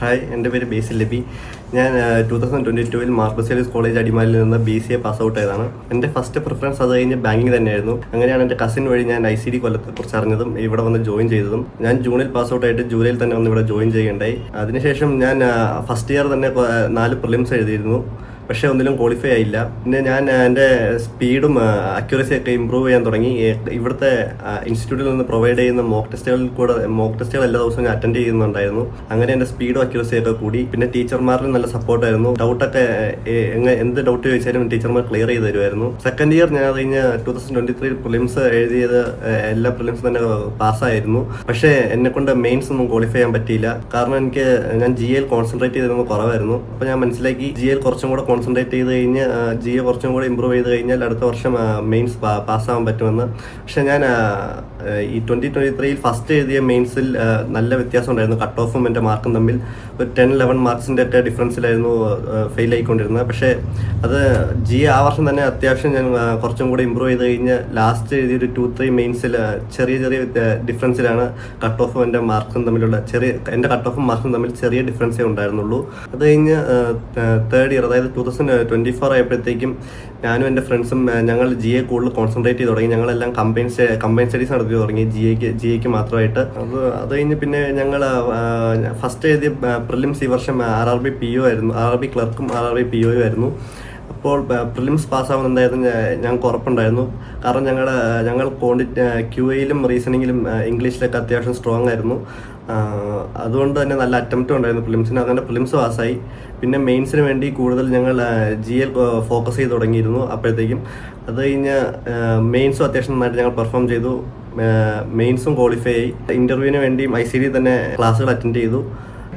Hi, എൻ്റെ പേര് ബേസിൽ ലബി. ഞാൻ 2022 മാർ ബസേലിയസ് കോളേജ് അടിമാലിയിൽ നിന്ന് BCA പാസ് ഔട്ട് ആയതാണ്. എൻ്റെ ഫസ്റ്റ് പ്രിഫറൻസ് അത് കഴിഞ്ഞ് ബാങ്കിങ് തന്നെയായിരുന്നു. അങ്ങനെയാണ് എൻ്റെ കസിൻ വഴി ഞാൻ ICD കൊല്ലത്തെ കുറിച്ച് അറിഞ്ഞതും ഇവിടെ വന്ന് ജോയിൻ ചെയ്തതും. ഞാൻ ജൂണിൽ പാസ് ഔട്ട് ആയിട്ട് ജൂലൈയിൽ തന്നെ വന്ന് ഇവിടെ ജോയിൻ ചെയ്യുകയുണ്ടായി. അതിനുശേഷം ഞാൻ ഫസ്റ്റ് ഇയർ തന്നെ 4 പ്രിലിംസ് എഴുതിയിരുന്നു. പക്ഷേ ഒന്നിലും ക്വാളിഫൈ ആയില്ല. പിന്നെ ഞാൻ എൻ്റെ സ്പീഡും അക്യുറസി ഒക്കെ ഇമ്പ്രൂവ് ചെയ്യാൻ തുടങ്ങി. ഇവിടുത്തെ ഇൻസ്റ്റിറ്റ്യൂട്ടിൽ നിന്ന് പ്രൊവൈഡ് ചെയ്യുന്ന മോക്ക് ടെസ്റ്റുകൾ എല്ലാ ദിവസവും ഞാൻ അറ്റൻഡ് ചെയ്യുന്നുണ്ടായിരുന്നു. അങ്ങനെ എൻ്റെ സ്പീഡും അക്യുറസി ഒക്കെ കൂടി. പിന്നെ ടീച്ചർമാരുടെ നല്ല സപ്പോർട്ടായിരുന്നു. ഡൗട്ടൊക്കെ എന്ത് ഡൗട്ട് ചോദിച്ചാലും ടീച്ചർമാർ ക്ലിയർ ചെയ്ത് തരുമായിരുന്നു. സെക്കൻഡ് ഇയർ ഞാൻ കഴിഞ്ഞ് 2023 പ്രിലിംസ് എഴുതിയത് എല്ലാ പ്രിലിംസും തന്നെ പാസ്സായിരുന്നു. പക്ഷേ എന്നെ കൊണ്ട് മെയിൻസ് ഒന്നും ക്വാളിഫൈ ചെയ്യാൻ പറ്റിയില്ല. കാരണം ഞാൻ GL കോൺസെൻട്രേറ്റ് ചെയ്തിരുന്നത് കുറവായിരുന്നു. അപ്പോൾ ഞാൻ മനസ്സിലാക്കി GL കുറച്ചും കൂടെ കോൺസെൻട്രേറ്റ് ചെയ്ത് കഴിഞ്ഞ് GA കുറച്ചും കൂടെ ഇമ്പ്രൂവ് ചെയ്ത് കഴിഞ്ഞാൽ അടുത്ത വർഷം മെയിൻസ് പാസ്സാവാൻ പറ്റുമെന്ന്. പക്ഷെ ഞാൻ ഈ 2023 ഫസ്റ്റ് എഴുതിയ മെയിൻസിൽ നല്ല വ്യത്യാസം ഉണ്ടായിരുന്നു. കട്ട് ഓഫും എൻ്റെ മാർക്കും തമ്മിൽ ഒരു 10-11 മാർക്സിൻ്റെ ഒക്കെ ഡിഫറൻസിലായിരുന്നു ഫെയിൽ ആയിക്കൊണ്ടിരുന്നത്. പക്ഷേ അത് GA ആ വർഷം തന്നെ അത്യാവശ്യം ഞാൻ കുറച്ചും കൂടെ ഇമ്പ്രൂവ് ചെയ്ത് കഴിഞ്ഞ് ലാസ്റ്റ് എഴുതിയൊരു 2-3 മെയിൻസിൽ ചെറിയ ഡിഫറൻസിലാണ് കട്ട് ഓഫും എൻ്റെ മാർക്കും തമ്മിലുള്ള എൻ്റെ കട്ട് ഓഫും മാർക്കും തമ്മിൽ ചെറിയ ഡിഫറൻസേ ഉണ്ടായിരുന്നുള്ളൂ. അത് കഴിഞ്ഞ് തേർഡ് ഇയർ, അതായത് 2024 ആയപ്പോഴത്തേക്കും ഞാനും എൻ്റെ ഫ്രണ്ട്സും ഞങ്ങൾ GA കൂടുതൽ കോൺസെൻട്രേറ്റ് ചെയ്ത് തുടങ്ങി. ഞങ്ങളെല്ലാം കമ്പൈൻ സ്റ്റഡീസ് നടത്തി തുടങ്ങി GAക്ക് മാത്രമായിട്ട്. അത് കഴിഞ്ഞ് പിന്നെ ഞങ്ങൾ ഫസ്റ്റ് എഴുതിയ പ്രിലിംസ് ഈ വർഷം RRB PO ആയിരുന്നു. RRB ക്ലർക്കും RRB PO ആയിരുന്നു. അപ്പോൾ പ്രിലിംസ് പാസ്സാവുന്നുണ്ടായിരുന്നു ഞങ്ങൾക്ക് ഉറപ്പുണ്ടായിരുന്നു. കാരണം ഞങ്ങൾ QAയിലും റീസണിങ്ങിലും ഇംഗ്ലീഷിലൊക്കെ അത്യാവശ്യം സ്ട്രോങ് ആയിരുന്നു. അതുകൊണ്ട് തന്നെ നല്ല അറ്റംപ്റ്റും ഉണ്ടായിരുന്നു പ്രിലിംസിന്. അങ്ങനെ പ്രിലിംസ് പാസ്സായി. പിന്നെ മെയിൻസിന് വേണ്ടി കൂടുതൽ ഞങ്ങൾ GL ഫോക്കസ് ചെയ്ത് തുടങ്ങിയിരുന്നു അപ്പോഴത്തേക്കും. അത് കഴിഞ്ഞ് മെയിൻസും അത്യാവശ്യം നന്നായിട്ട് ഞങ്ങൾ പെർഫോം ചെയ്തു. മെയിൻസും ക്വാളിഫൈ ആയി. ഇൻ്റർവ്യൂവിന് വേണ്ടിയും ICD തന്നെ ക്ലാസ്സുകൾ അറ്റൻഡ് ചെയ്തു.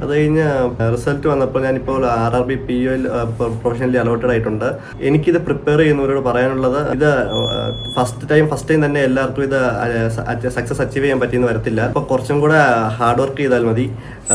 അത് കഴിഞ്ഞ് റിസൾട്ട് വന്നപ്പോൾ ഞാനിപ്പോൾ RRB POയിൽ പ്രൊഫഷണലി അലോട്ടഡ് ആയിട്ടുണ്ട്. എനിക്കിത് പ്രിപ്പയർ ചെയ്യുന്നവരോട് പറയാനുള്ളത്, ഇത് ഫസ്റ്റ് ടൈം തന്നെ എല്ലാവർക്കും ഇത് സക്സസ് അച്ചീവ് ചെയ്യാൻ പറ്റിയെന്ന് വരത്തില്ല. അപ്പോൾ കുറച്ചും കൂടെ ഹാർഡ് വർക്ക് ചെയ്താൽ മതി.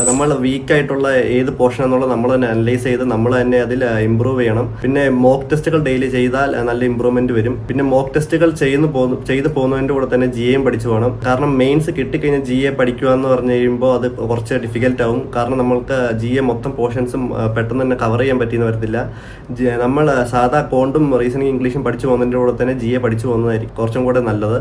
നമ്മൾ വീക്കായിട്ടുള്ള ഏത് പോർഷൻ എന്നുള്ളത് നമ്മൾ തന്നെ അനലൈസ് ചെയ്ത് നമ്മൾ തന്നെ അതിൽ ഇമ്പ്രൂവ് ചെയ്യണം. പിന്നെ മോക്ക് ടെസ്റ്റുകൾ ഡെയിലി ചെയ്താൽ നല്ല ഇമ്പ്രൂവ്മെന്റ് വരും. പിന്നെ മോക്ക് ടെസ്റ്റുകൾ ചെയ്തു പോകുന്നതിൻ്റെ കൂടെ തന്നെ GAയും പഠിച്ചു പോകണം. കാരണം മെയിൻസ് കിട്ടിക്കഴിഞ്ഞാൽ GA പഠിക്കുക എന്ന് പറഞ്ഞു കഴിയുമ്പോൾ അത് കുറച്ച് ഡിഫിക്കൽട്ട് ആവും. കാരണം നമ്മൾക്ക് GA മൊത്തം പോർഷൻസും പെട്ടെന്ന് തന്നെ കവർ ചെയ്യാൻ പറ്റിയെന്ന് വരത്തില്ല. നമ്മൾ സാധാ കോണ്ടും റീസണിങ് ഇംഗ്ലീഷും പഠിച്ചു പോകുന്നതിൻ്റെ കൂടെ തന്നെ GA പഠിച്ചു പോകുന്നതായിരിക്കും കുറച്ചും കൂടെ നല്ലത്.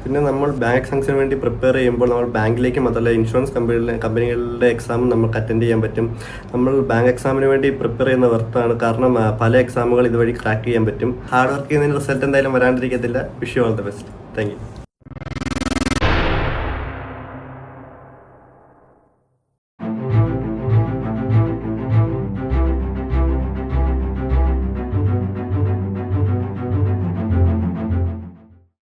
പിന്നെ നമ്മൾ ബാങ്ക് എക്സാംസിന് വേണ്ടി പ്രിപ്പയർ ചെയ്യുമ്പോൾ നമ്മൾ ബാങ്കിലേക്ക് മാത്രമല്ല ഇൻഷുറൻസ് കമ്പനികളുടെ എക്സാം നമുക്ക് അറ്റൻഡ് ചെയ്യാൻ പറ്റും. നമ്മൾ ബാങ്ക് എക്സാമിന് വേണ്ടി പ്രിപ്പയർ ചെയ്യുന്ന വർത്താണ്. കാരണം പല എക്സാമുകൾ ഇതുവഴി ക്രാക്ക് ചെയ്യാൻ പറ്റും. ഹാർഡ് വർക്ക് ചെയ്യുന്നതിന് റിസൾട്ട് എന്തായാലും വരാണ്ടിരിക്കത്തില്ല. Wish you all the best. Thank U.